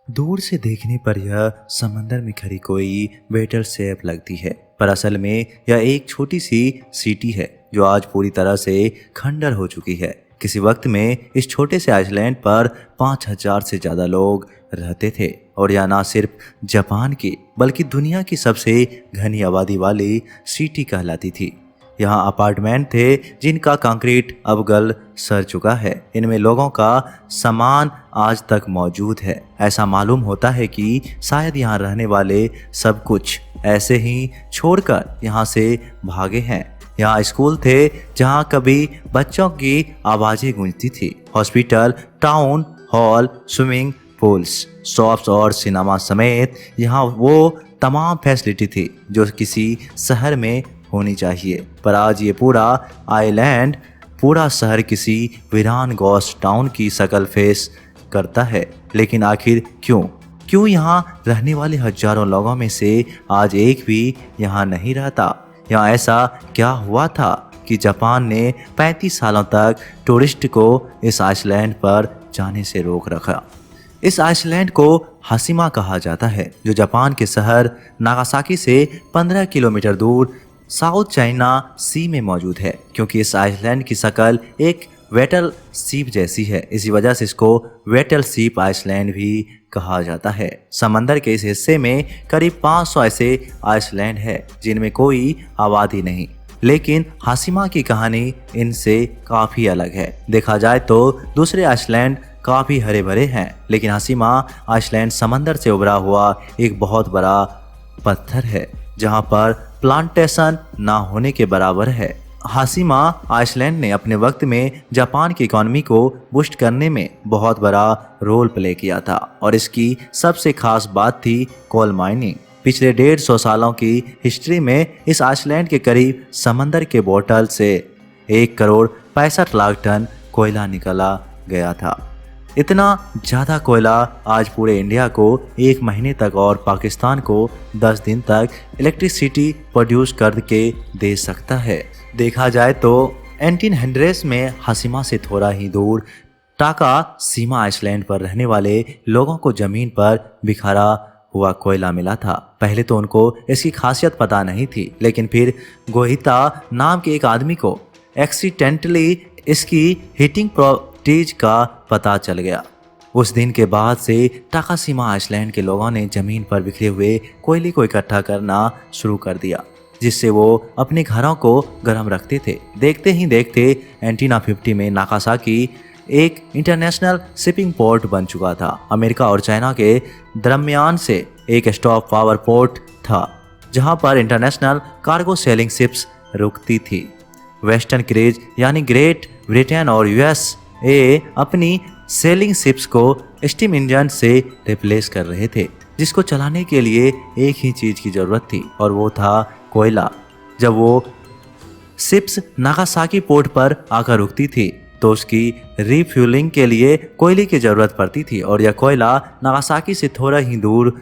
दूर से देखने पर यह समंदर में खड़ी कोई बेटर शेप लगती है, पर असल में यह एक छोटी सी सिटी है जो आज पूरी तरह से खंडर हो चुकी है। किसी वक्त में इस छोटे से आइसलैंड पर 5,000 से ज्यादा लोग रहते थे और यह ना सिर्फ जापान की बल्कि दुनिया की सबसे घनी आबादी वाली सिटी कहलाती थी। यहाँ अपार्टमेंट थे जिनका कंक्रीट अब गल सड़ चुका है। इनमें लोगों का सामान आज तक मौजूद है। ऐसा मालूम होता है कि शायद यहाँ रहने वाले सब कुछ ऐसे ही छोड़कर यहाँ से भागे हैं। यहाँ स्कूल थे जहाँ कभी बच्चों की आवाज़ें गूंजती थी। Hospital, town hall, swimming pools, shops और सिनेमा समेत यहाँ वो तमाम फैसिलिटी थी जो किसी शहर में होनी चाहिए। पर आज ये पूरा आइलैंड, पूरा शहर किसी वीरान गॉस्ट टाउन की शक्ल फेस करता है। लेकिन आखिर क्यों यहाँ रहने वाले हजारों लोगों में से आज एक भी यहाँ नहीं रहता? यहाँ ऐसा क्या हुआ था कि जापान ने 35 सालों तक टूरिस्ट को इस आइसलैंड पर जाने से रोक रखा? इस आइसलैंड को हाशिमा कहा जाता है, जो जापान के शहर नागासाकी से 15 किलोमीटर दूर साउथ चाइना सी में मौजूद है। क्योंकि इस आइसलैंड की शक्ल एक वेटल सीप जैसी है, इसी वजह से इसको वेटल सीप आइसलैंड भी कहा जाता है। समंदर के इस हिस्से में करीब 500 ऐसे आइसलैंड है जिनमें कोई आबादी नहीं, लेकिन हाशिमा की कहानी इनसे काफ़ी अलग है। देखा जाए तो दूसरे आइसलैंड काफ़ी हरे भरे हैं, लेकिन हाशिमा आइसलैंड समंदर से उभरा हुआ एक बहुत बड़ा पत्थर है जहाँ पर प्लांटेशन ना होने के बराबर है। हाशिमा आइसलैंड ने अपने वक्त में जापान की इकोनॉमी को बूस्ट करने में बहुत बड़ा रोल प्ले किया था और इसकी सबसे खास बात थी कोल माइनिंग। पिछले 150 सालों की हिस्ट्री में इस आइसलैंड के करीब समंदर के बोतल से 1 करोड़ 65 लाख टन कोयला निकाला गया था। इतना ज़्यादा कोयला आज पूरे इंडिया को 1 महीने तक और पाकिस्तान को 10 दिन तक इलेक्ट्रिसिटी प्रोड्यूस करके दे सकता है। देखा जाए तो 1800 में हाशिमा से थोड़ा ही दूर टाकाशिमा आइसलैंड पर रहने वाले लोगों को ज़मीन पर बिखरा हुआ कोयला मिला था। पहले तो उनको इसकी खासियत पता नहीं थी, लेकिन फिर गोहिता नाम के एक आदमी को एक्सीडेंटली इसकी हीटिंग प्रॉपर्टीज का पता चल गया। उस दिन के बाद से टाकाशिमा आइसलैंड के लोगों ने जमीन पर बिखरे हुए कोयले को इकट्ठा करना शुरू कर दिया, जिससे वो अपने घरों को गर्म रखते थे। देखते ही देखते एंटीना 50 में नागासाकी एक इंटरनेशनल शिपिंग पोर्ट बन चुका था। अमेरिका और चाइना के दरमियान से एक स्टॉप पावर पोर्ट था जहां पर इंटरनेशनल कार्गो सेलिंग शिप्स रुकती थी। वेस्टर्न क्रेज यानी ग्रेट ब्रिटेन और यूएसए अपनी सेलिंग शिप्स को स्टीम इंजन से रिप्लेस कर रहे थे, जिसको चलाने के लिए एक ही चीज की जरूरत थी और वो था कोयला। जब वो शिप्स नागासाकी पोर्ट पर आकर रुकती थी तो उसकी रिफ्यूलिंग के लिए कोयले की जरूरत पड़ती थी और यह कोयला नागासाकी से थोड़ा ही दूर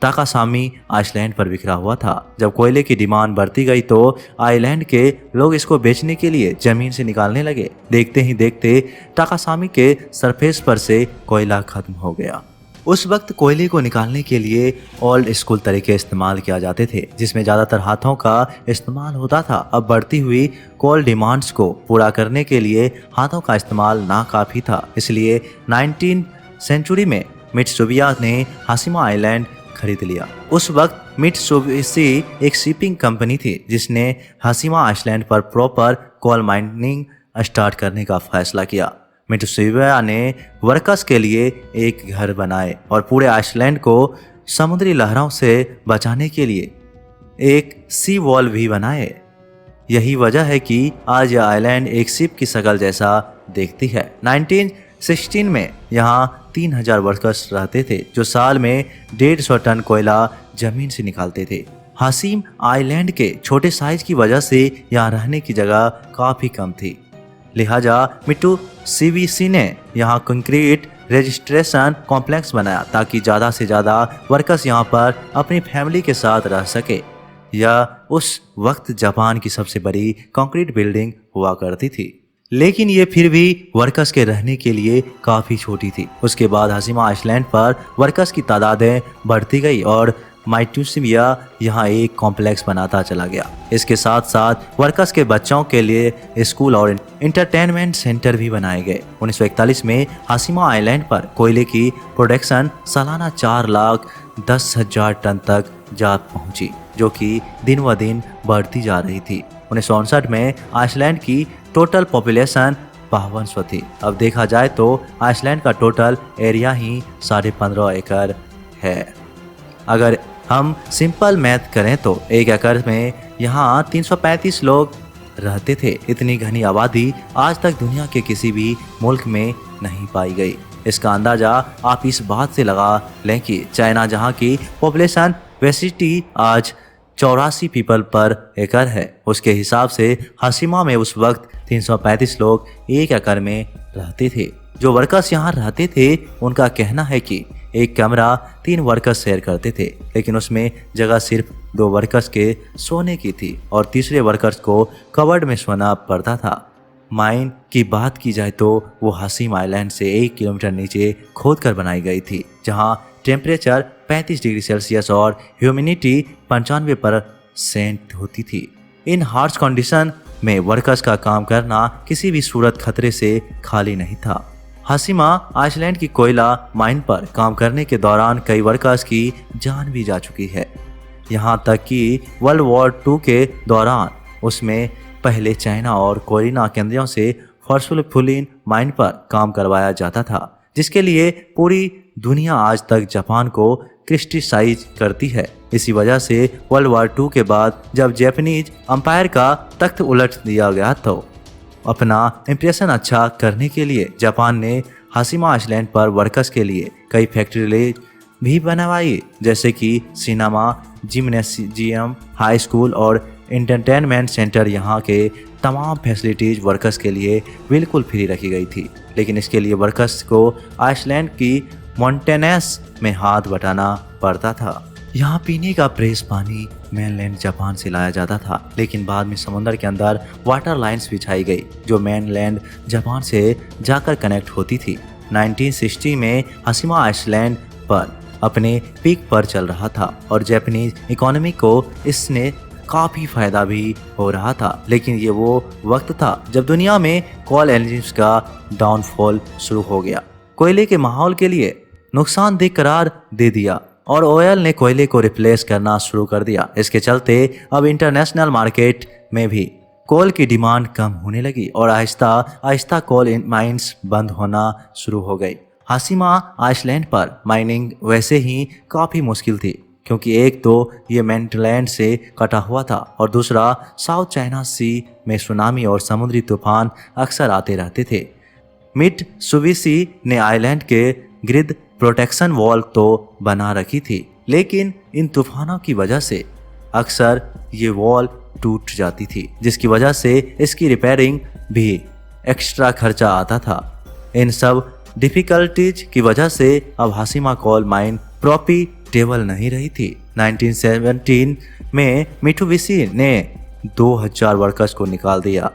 टाकासामी आइसलैंड पर बिखरा हुआ था। जब कोयले की डिमांड बढ़ती गई तो आइलैंड के लोग इसको बेचने के लिए जमीन से निकालने लगे। देखते ही देखते टाकासामी के सरफेस पर से कोयला खत्म हो गया। उस वक्त कोयले को निकालने के लिए ओल्ड स्कूल तरीके इस्तेमाल किया जाते थे, जिसमें ज़्यादातर हाथों का इस्तेमाल होता था। अब बढ़ती हुई कोल डिमांड्स को पूरा करने के लिए हाथों का इस्तेमाल नाकाफ़ी था, इसलिए 19वीं सेंचुरी में मित्सुबिशी ने हाशिमा आइलैंड खरीद लिया। उस वक्त मित्सुबिशी एक शिपिंग कंपनी थी जिसने हाशिमा आइसलैंड पर प्रॉपर कोल माइनिंग स्टार्ट करने का फैसला किया। मित्सुबिशी ने वर्कर्स के लिए एक घर बनाए और पूरे आइसलैंड को समुद्री लहरों से बचाने के लिए एक सी वॉल भी बनाए। यही वजह है कि आज यह आइलैंड एक शिप की शक्ल जैसा देखती है। 1916 में यहाँ 3000 वर्कर्स रहते थे जो साल में 150 टन कोयला जमीन से निकालते थे। हाशिम आइलैंड के छोटे साइज की वजह से यहाँ रहने की जगह काफ़ी कम थी, लिहाजा मित्सुबिशी ने यहाँ कंक्रीट रजिस्ट्रेशन कॉम्प्लेक्स बनाया ताकि ज़्यादा से ज़्यादा वर्कर्स यहाँ पर अपनी फैमिली के साथ रह सके। यह उस वक्त जापान की सबसे बड़ी कंक्रीट बिल्डिंग हुआ करती थी। लेकिन ये फिर भी वर्कर्स के रहने के लिए काफ़ी छोटी थी। उसके बाद हाशिमा आइलैंड पर वर्कर्स की तादादें बढ़ती गई और माइटूसिमिया यहाँ एक कॉम्प्लेक्स बनाता चला गया। इसके साथ साथ वर्कर्स के बच्चों के लिए स्कूल और इंटरटेनमेंट सेंटर भी बनाए गए। 1941 में हाशिमा आइलैंड पर कोयले की प्रोडक्शन सालाना 4,10,000 टन तक जा पहुंची, जो कि दिन व दिन बढ़ती जा रही थी। 1959 में आइसलैंड की टोटल पॉपुलेशन 5200 थी। अब देखा जाए तो आइसलैंड का टोटल एरिया ही 15.5 एकड़ है। अगर हम सिंपल मैथ करें तो 1 एकड़ में यहाँ 335 लोग रहते थे। इतनी घनी आबादी आज तक दुनिया के किसी भी मुल्क में नहीं पाई गई। इसका अंदाजा आप इस बात से लगा लें कि चाइना, जहाँ की पॉपुलेशन डेंसिटी आज 84 पीपल पर एकड़ है, उसके हिसाब से हाशिमा में उस वक्त 335 लोग 1 एकड़ में रहते थे। जो वर्कर्स यहाँ रहते थे उनका कहना है कि एक कमरा 3 वर्कर्स शेयर करते थे, लेकिन उसमें जगह सिर्फ 2 वर्कर्स के सोने की थी और तीसरे वर्कर्स को कवर्ड में सोना पड़ता था। माइन की बात की जाए तो वो हाशिमा आइलैंड से 1 किलोमीटर नीचे खोद कर बनाई गई थी, जहाँ टेम्परेचर 35 डिग्री सेल्सियस और ह्यूमिडिटी 95% होती थी। इन हार्श कंडीशन में वर्कर्स का काम करना किसी भी सूरत खतरे से खाली नहीं था। हाशिमा आइलैंड की कोयला माइन पर काम करने के दौरान कई वर्कर्स की जान भी जा चुकी है। यहाँ तक कि वर्ल्ड वॉर 2 के दौरान उसमें पहले चाइना और कोरिया केंद्रों से फॉस्फोलिन माइन पर काम करवाया जाता था, जिसके लिए पूरी दुनिया आज तक जापान को क्रिटिसाइज करती है। इसी वजह से वर्ल्ड वॉर 2 के बाद जब जापानीज अंपायर का तख्त उलट दिया गया तो अपना इम्प्रेशन अच्छा करने के लिए जापान ने हाशिमा आइलैंड पर वर्कर्स के लिए कई फैक्ट्री भी बनवाई, जैसे कि सिनेमा, जिम्नेशियम, हाई स्कूल और एंटरटेनमेंट सेंटर। यहाँ के तमाम फैसिलिटीज वर्कर्स के लिए बिल्कुल फ्री रखी गई थी, लेकिन इसके लिए वर्कर्स को आइसलैंड की मेंटेनेंस में हाथ बटाना पड़ता था। यहाँ पीने का फ्रेश पानी मेनलैंड जापान से लाया जाता था, लेकिन बाद में समुद्र के अंदर वाटर लाइन्स बिछाई गई जो मेनलैंड जापान से जाकर कनेक्ट होती थी। 1960 में हाशिमा आइलैंड पर अपने पीक पर चल रहा था और जापानीज इकोनॉमी को इसने काफ़ी फायदा भी हो रहा था, लेकिन ये वो वक्त था जब दुनिया में कोल इंजन्स का डाउनफॉल शुरू हो गया। कोयले के माहौल के लिए नुकसानदेह करार दे दिया और ऑयल ने कोयले को रिप्लेस करना शुरू कर दिया। इसके चलते अब इंटरनेशनल मार्केट में भी कोल की डिमांड कम होने लगी और आहिस्ता आहिस्ता कोल माइंस बंद होना शुरू हो गई। हाशिमा आइलैंड पर माइनिंग वैसे ही काफ़ी मुश्किल थी, क्योंकि एक तो ये मेनलैंड से कटा हुआ था और दूसरा साउथ चाइना सी में सुनामी और समुद्री तूफान अक्सर आते रहते थे। मित्सुबिशी ने आइलैंड के ग्रिड प्रोटेक्शन वॉल तो बना रखी थी, लेकिन इन तूफानों की वजह से अक्सर ये वॉल टूट जाती थी, जिसकी वजह से इसकी रिपेयरिंग भी एक्स्ट्रा खर्चा आता था। इन सब डिफिकल्टीज की वजह से अब हाशिमा कोल माइन प्रॉफिटेबल नहीं रही थी। 1917 में मित्सुबिशी ने 2000 वर्कर्स को निकाल दिया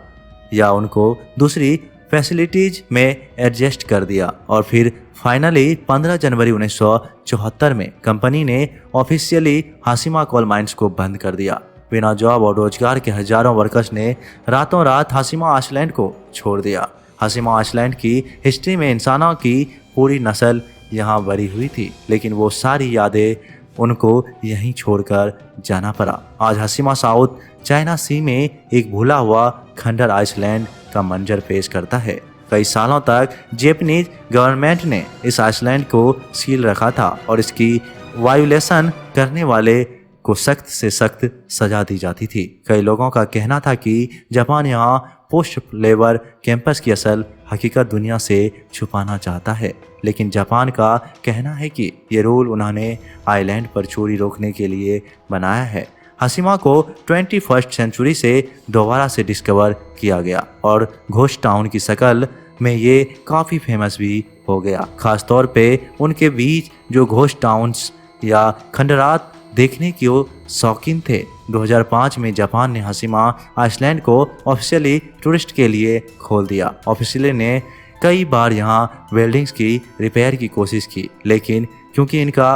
या उनको दूसरी फैसिलिटीज में एडजस्ट कर दिया और फिर फाइनली 15 जनवरी 1974 में कंपनी ने ऑफिशियली हाशिमा कोल माइंस को बंद कर दिया। बिना जॉब और रोजगार के हजारों वर्कर्स ने रातों रात हाशिमा आइलैंड को छोड़ दिया। हाशिमा आइलैंड की हिस्ट्री में इंसानों की पूरी नस्ल यहाँ बरी हुई थी, लेकिन वो सारी यादें उनको यहीं छोड़कर जाना पड़ा। आज हाशिमा साउथ चाइना सी में एक भूला हुआ खंडर आइलैंड का मंजर पेश करता है। कई सालों तक जापानीज गवर्नमेंट ने इस आइलैंड को सील रखा था और इसकी वायोलेशन करने वाले को सख्त से सख्त सजा दी जाती थी। कई लोगों का कहना था कि जापान यहाँ पोस्ट लेबर कैंपस की असल हकीकत दुनिया से छुपाना चाहता है, लेकिन जापान का कहना है कि ये रूल उन्होंने आइलैंड पर चोरी रोकने के लिए बनाया है। हाशिमा को 21st सेंचुरी से दोबारा से डिस्कवर किया गया और घोस्ट टाउन की शक्ल में ये काफ़ी फेमस भी हो गया, खासतौर पे उनके बीच जो घोस्ट टाउन्स या खंडरात देखने की शौकीन थे। 2005 में जापान ने हाशिमा आइसलैंड को ऑफिशियली टूरिस्ट के लिए खोल दिया। ऑफिशियली ने कई बार यहाँ बिल्डिंग्स की रिपेयर की कोशिश की, लेकिन क्योंकि इनका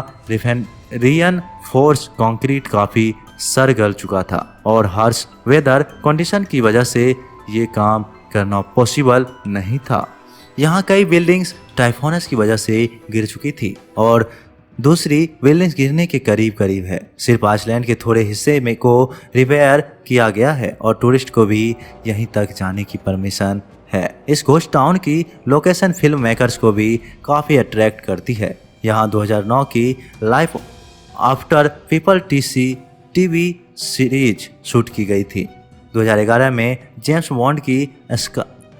रीइंफोर्स कंक्रीट काफ़ी सड़ गल चुका था और हार्श वेदर कंडीशन की वजह से ये काम करना पॉसिबल नहीं था। यहाँ कई बिल्डिंग्स टाइफोनस की वजह से गिर चुकी थी और दूसरी बिल्डिंग्स गिरने के करीब करीब है। सिर्फ आइसलैंड के थोड़े हिस्से में को रिपेयर किया गया है और टूरिस्ट को भी यहीं तक जाने की परमिशन है। इस घोस्ट टाउन की लोकेशन फिल्म मेकर्स को भी काफ़ी अट्रैक्ट करती है। यहाँ 2009 की life after people TV series shoot की गई थी। 2011 में जेम्स बॉन्ड की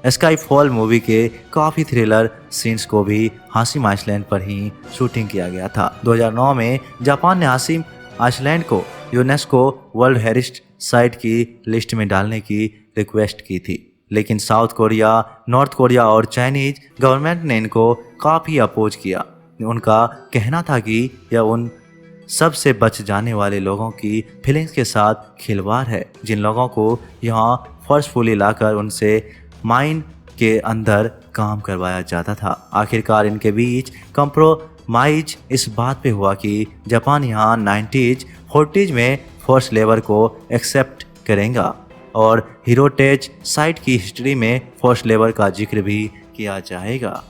स्काईफॉल मूवी के काफ़ी थ्रिलर सीन्स को भी हाशिमा आइसलैंड पर ही शूटिंग किया गया था। 2009 में जापान ने हाशिमा आइसलैंड को यूनेस्को वर्ल्ड हेरिटेज साइट की लिस्ट में डालने की रिक्वेस्ट की थी, लेकिन साउथ कोरिया, नॉर्थ कोरिया और चाइनीज गवर्नमेंट ने इनको काफ़ी अपोज किया। उनका कहना था कि यह उन सबसे बच जाने वाले लोगों की फीलिंग्स के साथ खिलवाड़ है, जिन लोगों को यहाँ फोर्सफुली लाकर उनसे माइन के अंदर काम करवाया जाता था। आखिरकार इनके बीच कंप्रोमाइज इस बात पे हुआ कि जापान यहाँ 90s 40s में फोर्स लेबर को एक्सेप्ट करेगा और हेरिटेज साइट की हिस्ट्री में फोर्स लेबर का जिक्र भी किया जाएगा।